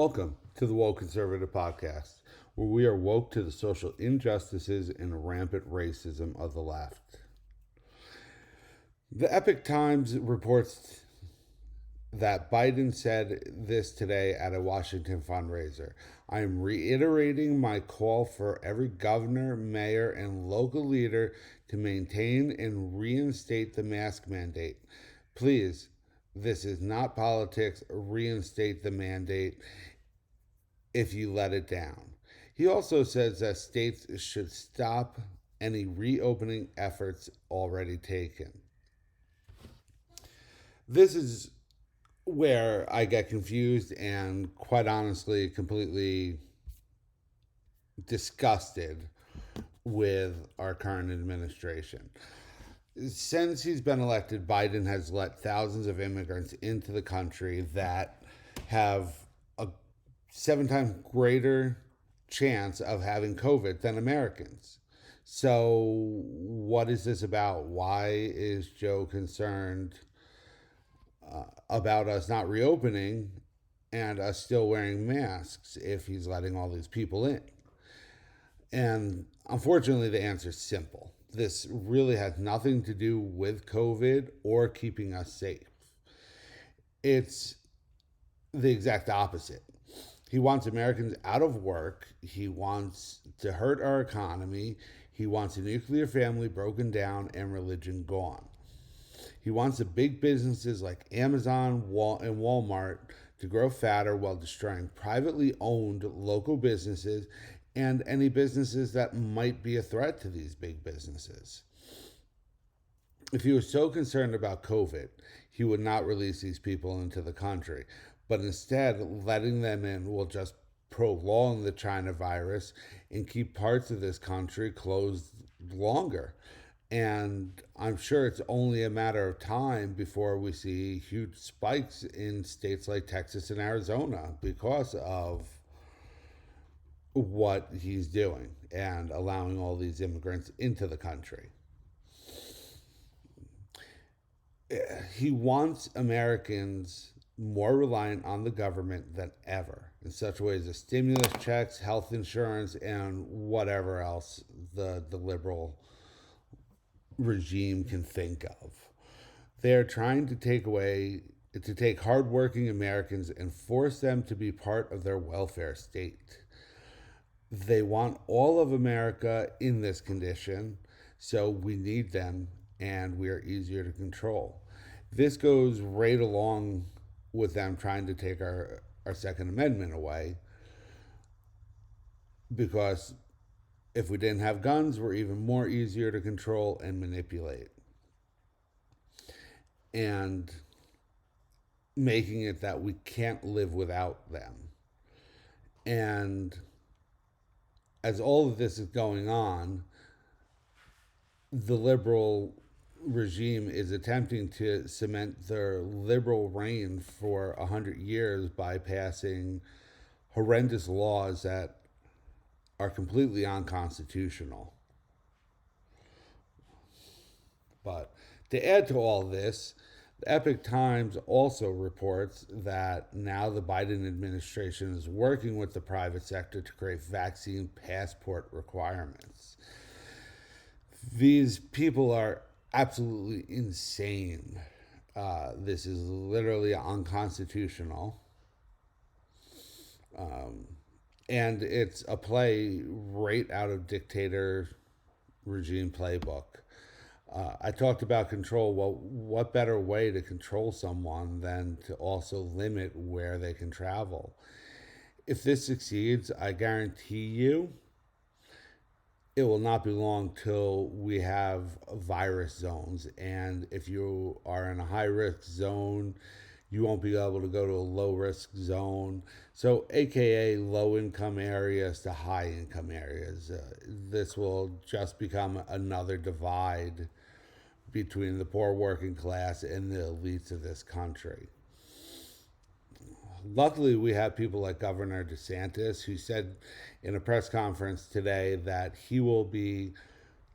Welcome to the Woke Conservative Podcast, where we are woke to the social injustices and rampant racism of the left. The Epic Times reports that Biden said this today at a Washington fundraiser. I am reiterating my call for every governor, mayor, and local leader to maintain and reinstate the mask mandate. Please, this is not politics. Reinstate the mandate if you let it down. He also says that states should stop any reopening efforts already taken. This is where I get confused and, quite honestly, completely disgusted with our current administration. Since he's been elected, Biden has let thousands of immigrants into the country that have a 7 times greater chance of having COVID than Americans. So, what is this about? Why is Joe concerned about us not reopening and us still wearing masks if he's letting all these people in? And unfortunately, the answer is simple. This really has nothing to do with COVID or keeping us safe. It's the exact opposite. He wants Americans out of work. He wants to hurt our economy. He wants a nuclear family broken down and religion gone. He wants the big businesses like Amazon and Walmart to grow fatter while destroying privately owned local businesses and any businesses that might be a threat to these big businesses. If he was so concerned about COVID, he would not release these people into the country. But instead, letting them in will just prolong the China virus and keep parts of this country closed longer. And I'm sure it's only a matter of time before we see huge spikes in states like Texas and Arizona because of what he's doing and allowing all these immigrants into the country. He wants Americans more reliant on the government than ever in such ways as stimulus checks, health insurance, and whatever else the liberal regime can think of. They're trying to take hardworking Americans and force them to be part of their welfare state. They want all of America in this condition, so we need them and we are easier to control. This goes right along with them trying to take our Second Amendment away because if we didn't have guns, we're even more easier to control and manipulate. And making it that we can't live without them. And as all of this is going on, the liberal regime is attempting to cement their liberal reign for 100 years by passing horrendous laws that are completely unconstitutional. But to add to all this, the Epic Times also reports that now the Biden administration is working with the private sector to create vaccine passport requirements. These people are absolutely insane. This is literally unconstitutional. And it's a play right out of dictator regime playbook. I talked about control. Well, what better way to control someone than to also limit where they can travel? If this succeeds, I guarantee you it will not be long till we have virus zones. And if you are in a high risk zone, you won't be able to go to a low risk zone. So, AKA low income areas to high income areas. This will just become another divide between the poor working class and the elites of this country. Luckily, we have people like Governor DeSantis, who said in a press conference today that he will be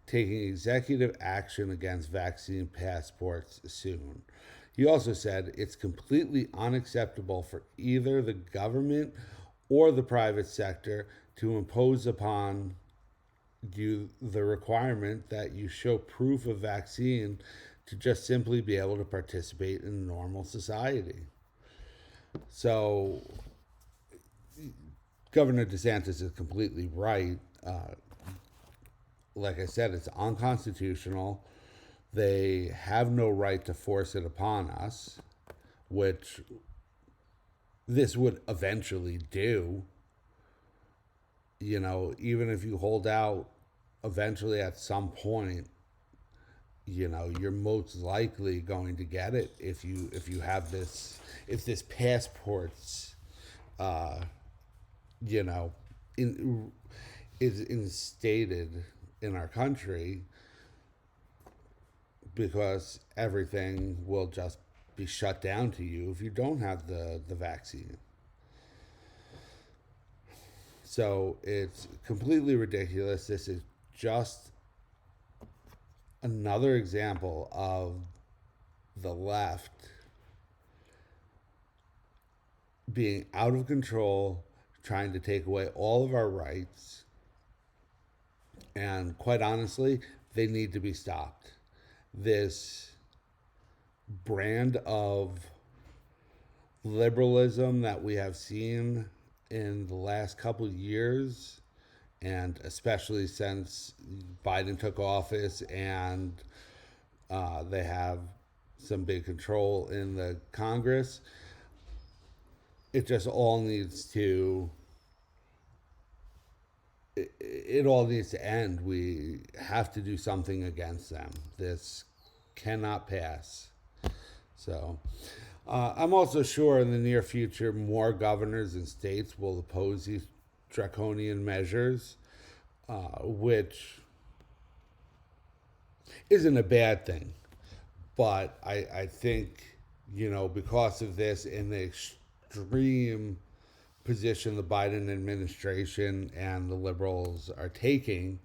taking executive action against vaccine passports soon. He also said it's completely unacceptable for either the government or the private sector to impose upon you the requirement that you show proof of vaccine to just simply be able to participate in normal society. So Governor DeSantis is completely right. Like I said, it's unconstitutional. They have no right to force it upon us, which this would eventually do. You know, even if you hold out, eventually at some point, you know, you're most likely going to get it if you have this, if this passport's uh, you know, in, is instated in our country, because everything will just be shut down to you if you don't have the vaccine. So it's completely ridiculous. This is just another example of the left being out of control, trying to take away all of our rights. And quite honestly, they need to be stopped. This brand of liberalism that we have seen in the last couple of years, and especially since Biden took office and they have some big control in the Congress, it just all needs to it all needs to end. We have to do something against them. This cannot pass. So I'm also sure in the near future more governors and states will oppose these draconian measures, which isn't a bad thing. But I think, you know, because of this and the extreme position the Biden administration and the liberals are taking,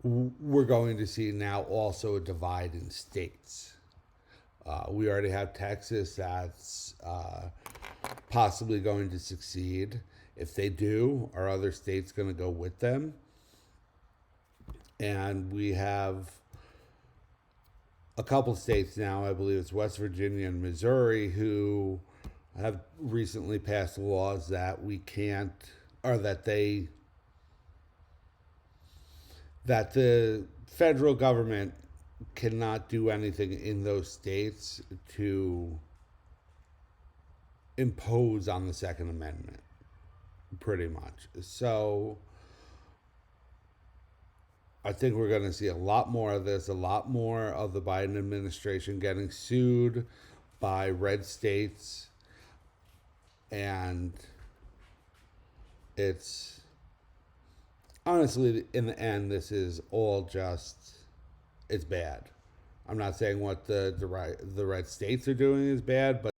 we're going to see now also a divide in states. We already have Texas that's possibly going to succeed. If they do, are other states going to go with them? And we have a couple states now, I believe it's West Virginia and Missouri, who have recently passed laws that we can't, or that the federal government cannot do anything in those states to impose on the Second Amendment, pretty much. So I think we're going to see a lot more of this, a lot more of the Biden administration getting sued by red states. And it's honestly, in the end, this is all just, it's bad. I'm not saying what the red states are doing is bad, but